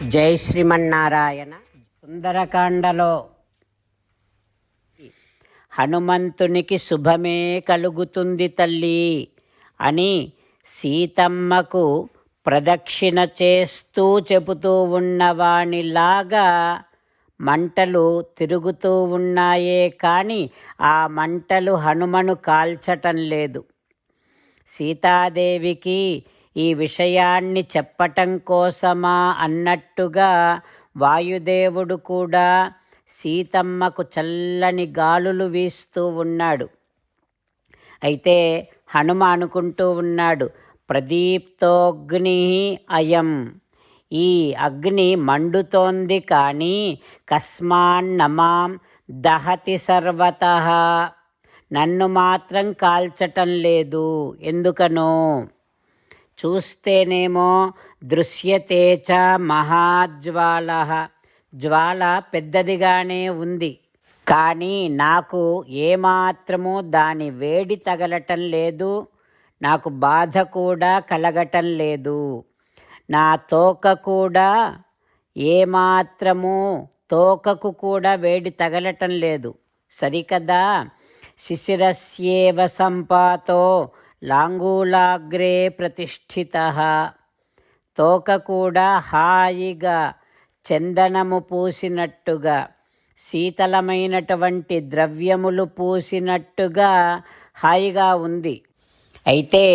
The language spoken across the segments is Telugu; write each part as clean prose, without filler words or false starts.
జై శ్రీమన్నారాయణ. సుందరకాండలో హనుమంతునికి శుభమే కలుగుతుంది తల్లి అని సీతమ్మకు ప్రదక్షిణ చేస్తూ చెబుతూ ఉన్నవానిలాగా మంటలు తిరుగుతూ ఉన్నాయే కానీ ఆ మంటలు హనుమను కాల్చటం లేదు. సీతాదేవికి ఈ విషయాన్ని చెప్పటం కోసమా అన్నట్టుగా వాయుదేవుడు కూడా సీతమ్మకు చల్లని గాలులు వీస్తూ ఉన్నాడు. అయితే హనుమ అనుకుంటూ ఉన్నాడు, ప్రదీప్తోగ్ని అయం, ఈ అగ్ని మండుతోంది కానీ కస్మాన్నమాం దహతి సర్వతః, నన్ను మాత్రం కాల్చటం లేదు. ఎందుకనో చూస్తేనేమో దృశ్యతే చ మహాజ్వాల, జ్వాల పెద్దదిగానే ఉంది కానీ నాకు ఏమాత్రము దాని వేడి తగలటం లేదు, నాకు బాధ కూడా కలగటం లేదు. నా తోక కూడా ఏమాత్రము తోకకు కూడా వేడి తగలటం లేదు. సరికదా, శిశిరస్యేవ సంపాతో లాంగూలాగ్రే ప్రతిష్ఠితః, తోక కూడా హాయిగా చందనము పూసినట్టుగా శీతలమైనటువంటి ద్రవ్యములు పూసినట్టుగా హాయిగా ఉంది. అయితే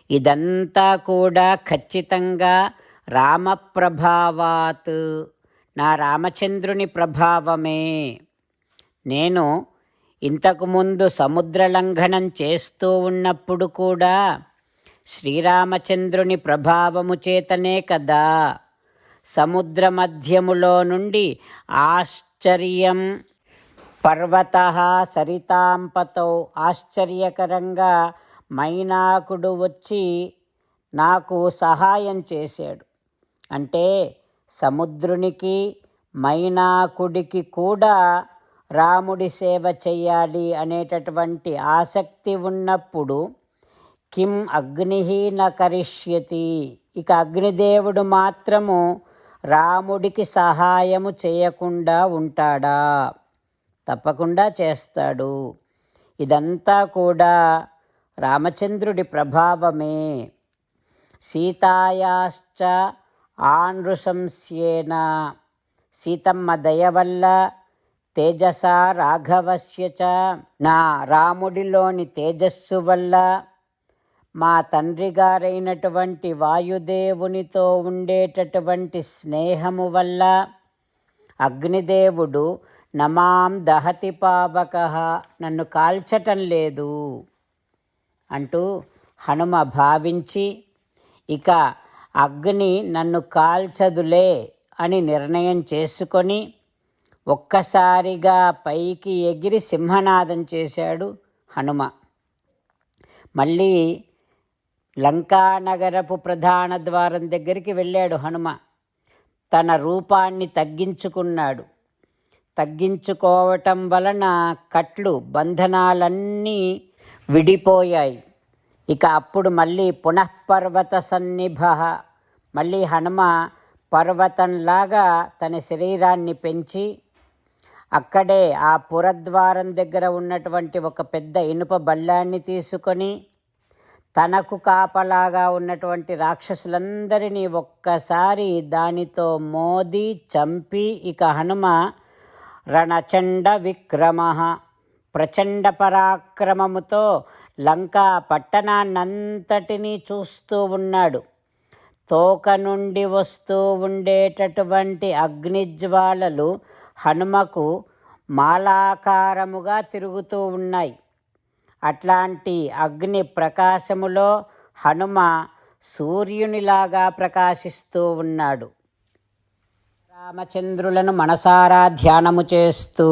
ఇదంతా కూడా ఖచ్చితంగా రామప్రభావాత్, నా రామచంద్రుని ప్రభావమే. నేను ఇంతకుముందు సముద్ర లంఘనం చేస్తూ ఉన్నప్పుడు కూడా శ్రీరామచంద్రుని ప్రభావము చేతనే కదా సముద్ర మధ్యములో నుండి ఆశ్చర్యం పర్వతః సరితాంపతౌ, ఆశ్చర్యకరంగా మైనాకుడు వచ్చి నాకు సహాయం చేశాడు. అంటే సముద్రునికి మైనాకుడికి కూడా రాముడి సేవ చెయ్యాలి అనేటటువంటి ఆసక్తి ఉన్నప్పుడు కిం అగ్ని న కరిష్యతి, ఇక అగ్నిదేవుడు మాత్రము రాముడికి సహాయము చేయకుండా ఉంటాడా? తప్పకుండా చేస్తాడు. ఇదంతా కూడా రామచంద్రుడి ప్రభావమే. సీతాయాశ్చ ఆనృశంస్యేన, సీతమ్మ దయ వల్ల తేజస రాఘవస్య చ, నా రాముడిలోని తేజస్సు వల్ల మా తండ్రి గారైనటువంటి వాయుదేవునితో ఉండేటటువంటి స్నేహము వల్ల అగ్నిదేవుడు నమాం దహతి పావకః, నన్ను కాల్చటం లేదు అంటూ హనుమ భావించి ఇక అగ్ని నన్ను కాల్చదులే అని నిర్ణయం చేసుకొని ఒక్కసారిగా పైకి ఎగిరి సింహనాదం చేశాడు హనుమ. మళ్ళీ లంకానగరపు ప్రధాన ద్వారం దగ్గరికి వెళ్ళాడు హనుమ. తన రూపాన్ని తగ్గించుకున్నాడు. తగ్గించుకోవటం వలన కట్లు బంధనాలన్నీ విడిపోయాయి. ఇక అప్పుడు మళ్ళీ పునఃపర్వత సన్నిభ, మళ్ళీ హనుమ పర్వతంలాగా తన శరీరాన్ని పెంచి అక్కడే ఆ పురద్వారం దగ్గర ఉన్నటువంటి ఒక పెద్ద ఇనుప బల్లాన్ని తీసుకొని తనకు కాపలాగా ఉన్నటువంటి రాక్షసులందరినీ ఒక్కసారి దానితో మోది చంపి ఇక హనుమ రణచండ విక్రమ, ప్రచండ పరాక్రమముతో లంకా పట్టణాన్నంతటినీ చూస్తూ ఉన్నాడు. తోక నుండి వస్తూ ఉండేటటువంటి అగ్నిజ్వాలలు హనుమకు మాలాకారముగా తిరుగుతూ ఉన్నాయి. అట్లాంటి అగ్ని ప్రకాశములో హనుమ సూర్యునిలాగా ప్రకాశిస్తూ ఉన్నాడు. రామచంద్రులను మనసారా ధ్యానము చేస్తూ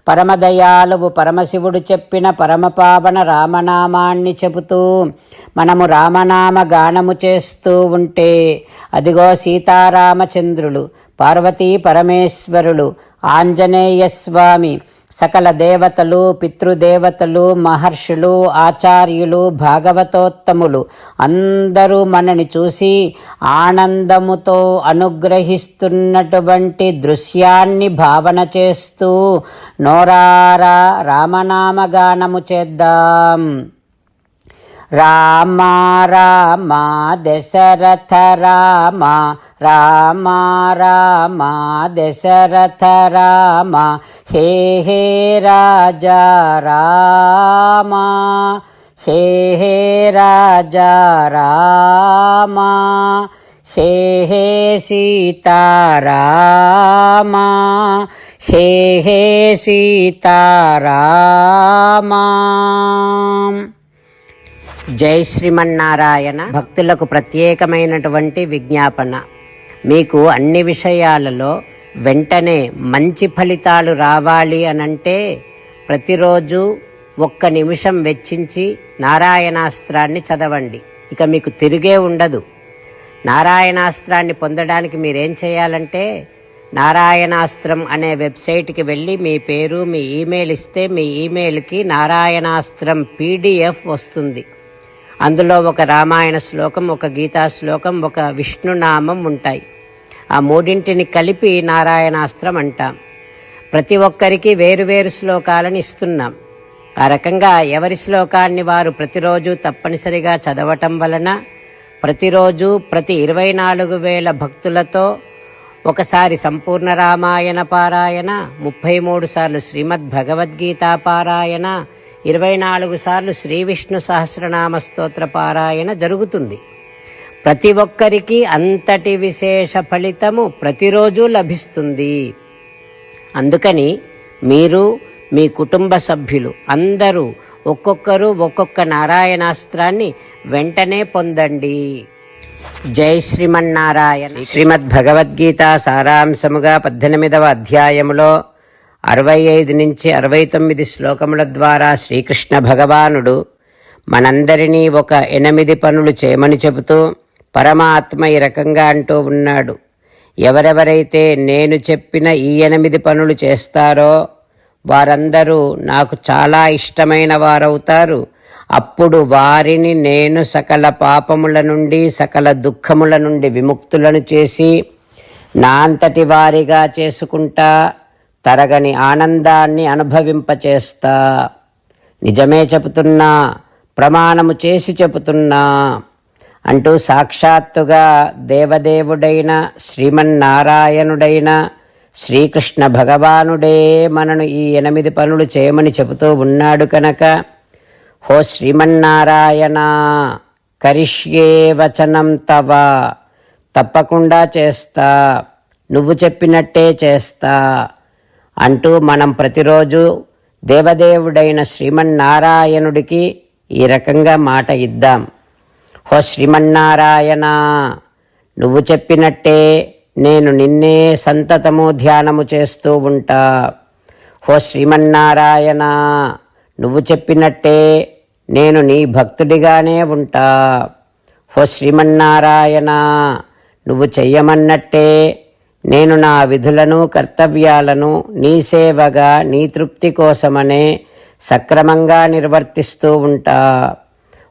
పరమదయాలువు పరమశివుడు చెప్పిన పరమపావన రామనామాన్ని చెబుతూ మనము రామనామ గానము చేస్తూ ఉంటే అదిగో సీతారామచంద్రులు, పార్వతీ పరమేశ్వరులు, ఆంజనేయస్వామి, సకల దేవతలు, పితృదేవతలు, మహర్షులు, ఆచార్యులు, భాగవతోత్తములు అందరూ మనని చూసి ఆనందముతో అనుగ్రహిస్తున్నటువంటి దృశ్యాన్ని భావన చేస్తూ నోరారా రామనామగానము చేద్దాం. రామ రామ దశరథ రామ, రామ రామ దశరథ రామ, హే హే రాజా రామ, హే హే రాజా రామ, హే హే సీతారామ, హే హే సీతారామ. జై శ్రీమన్నారాయణ. భక్తులకు ప్రత్యేకమైనటువంటి విజ్ఞాపన. మీకు అన్ని విషయాలలో వెంటనే మంచి ఫలితాలు రావాలి అనంటే ప్రతిరోజు 1 నిమిషం వెచ్చించి నారాయణాస్త్రాన్ని చదవండి. ఇక మీకు తిరిగే ఉండదు. నారాయణాస్త్రాన్ని పొందడానికి మీరేం చేయాలంటే నారాయణాస్త్రం అనే వెబ్సైట్కి వెళ్ళి మీ పేరు, మీ ఈమెయిల్ ఇస్తే మీ ఈమెయిల్కి నారాయణాస్త్రం PDF వస్తుంది. అందులో ఒక రామాయణ శ్లోకం, ఒక గీతా శ్లోకం, ఒక విష్ణునామం ఉంటాయి. ఆ మూడింటిని కలిపి నారాయణాస్త్రం అంటాం. ప్రతి ఒక్కరికి వేరువేరు శ్లోకాలను ఇస్తున్నాం. ఆ రకంగా ఎవరి శ్లోకాన్ని వారు ప్రతిరోజు తప్పనిసరిగా చదవటం వలన ప్రతిరోజు ప్రతి 24,000 భక్తులతో ఒకసారి సంపూర్ణ రామాయణ పారాయణ, 33 సార్లు శ్రీమద్ భగవద్గీత పారాయణ, 24 సార్లు శ్రీ విష్ణు సహస్రనామ స్తోత్ర పారాయణ జరుగుతుంది. ప్రతి ఒక్కరికి అంతటి విశేష ఫలితము ప్రతిరోజు లభిస్తుంది. అందుకని మీరు, మీ కుటుంబ సభ్యులు అందరూ ఒక్కొక్కరు ఒక్కొక్క నారాయణాస్త్రాన్ని వెంటనే పొందండి. జై శ్రీమన్నారాయణ. శ్రీమద్ భగవద్గీత సారాంశముగా 18వ అధ్యాయములో 65 నుంచి 69 శ్లోకముల ద్వారా శ్రీకృష్ణ భగవానుడు మనందరినీ ఒక 8 పనులు చేయమని చెబుతూ పరమాత్మ ఈ రకంగా అంటూ ఉన్నాడు. ఎవరెవరైతే నేను చెప్పిన ఈ 8 పనులు చేస్తారో వారందరూ నాకు చాలా ఇష్టమైన వారవుతారు. అప్పుడు వారిని నేను సకల పాపముల నుండి, సకల దుఃఖముల నుండి విముక్తులను చేసి నా అంతటి వారిగా చేసుకుంటా, తరగని ఆనందాన్ని అనుభవింపచేస్తా. నిజమే చెబుతున్నా, ప్రమాణము చేసి చెబుతున్నా అంటూ సాక్షాత్తుగా దేవదేవుడైన శ్రీమన్నారాయణుడైన శ్రీకృష్ణ భగవానుడే మనను ఈ 8 పనులు చేయమని చెబుతూ ఉన్నాడు కనుక, హో శ్రీమన్నారాయణ, కరిష్యే వచనం తవ, తప్పకుండా చేస్తా, నువ్వు చెప్పినట్టే చేస్తా అంటూ మనం ప్రతిరోజు దేవదేవుడైన శ్రీమన్నారాయణుడికి ఈ రకంగా మాట ఇద్దాం. హో శ్రీమన్నారాయణ, నువ్వు చెప్పినట్టే నేను నిన్నే సంతతము ధ్యానము చేస్తూ ఉంటా. హో శ్రీమన్నారాయణ, నువ్వు చెప్పినట్టే నేను నీ భక్తుడిగానే ఉంటా. హో శ్రీమన్నారాయణ, నువ్వు చెయ్యమన్నట్టే నేను నా విధులను, కర్తవ్యాలను నీ సేవగా, నీ తృప్తి కోసమనే సక్రమంగా నిర్వర్తిస్తూ ఉంటా.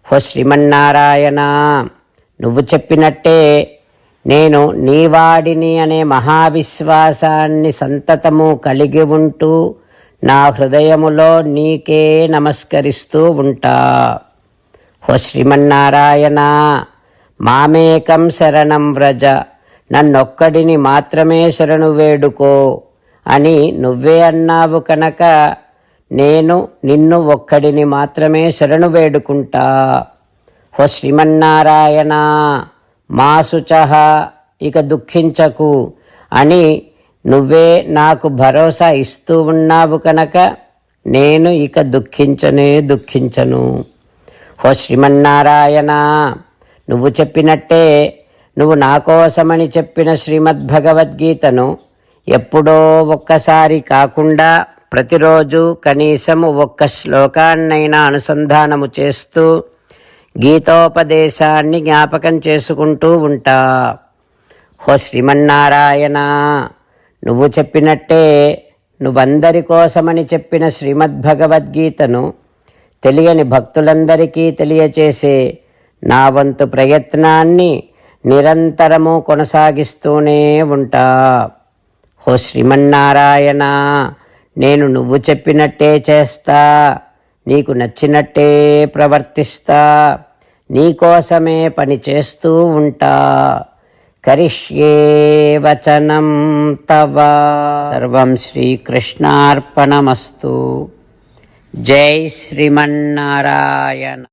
హో శ్రీమన్నారాయణ, నువ్వు చెప్పినట్టే నేను నీవాడిని అనే మహావిశ్వాసాన్ని సంతతము కలిగి ఉంటూ నా హృదయములో నీకే నమస్కరిస్తూ ఉంటా. హో శ్రీమన్నారాయణ, మామేకం శరణం వ్రజ, నన్నొక్కడిని మాత్రమే శరణు వేడుకో అని నువ్వే అన్నావు కనుక నేను నిన్ను ఒక్కడిని మాత్రమే శరణు వేడుకుంటా. హో శ్రీమన్నారాయణ, మా శుచః, ఇక దుఃఖించకు అని నువ్వే నాకు భరోసా ఇస్తూ ఉన్నావు కనుక నేను ఇక దుఃఖించను. హో శ్రీమన్నారాయణ, నువ్వు చెప్పినట్టే నువ్వు నా కోసమని చెప్పిన శ్రీమద్భగవద్గీతను ఎప్పుడో ఒక్కసారి కాకుండా ప్రతిరోజు కనీసము 1 శ్లోకాన్నైనా అనుసంధానము చేస్తూ గీతోపదేశాన్ని జ్ఞాపకం చేసుకుంటూ ఉంటా. హో శ్రీమన్నారాయణ, నువ్వు చెప్పినట్టే నువ్వందరి కోసమని చెప్పిన శ్రీమద్భగవద్గీతను తెలియని భక్తులందరికీ తెలియచేసే నా వంతు ప్రయత్నాన్ని నిరంతరము కొనసాగిస్తూనే ఉంటా. ఓ శ్రీమన్నారాయణ, నేను నువ్వు చెప్పినట్టే చేస్తా, నీకు నచ్చినట్టే ప్రవర్తిస్తా, నీకోసమే పని చేస్తూ ఉంటా. కరిష్యే వచనం తవ. సర్వం శ్రీకృష్ణార్పణమస్తు. జై శ్రీమన్నారాయణ.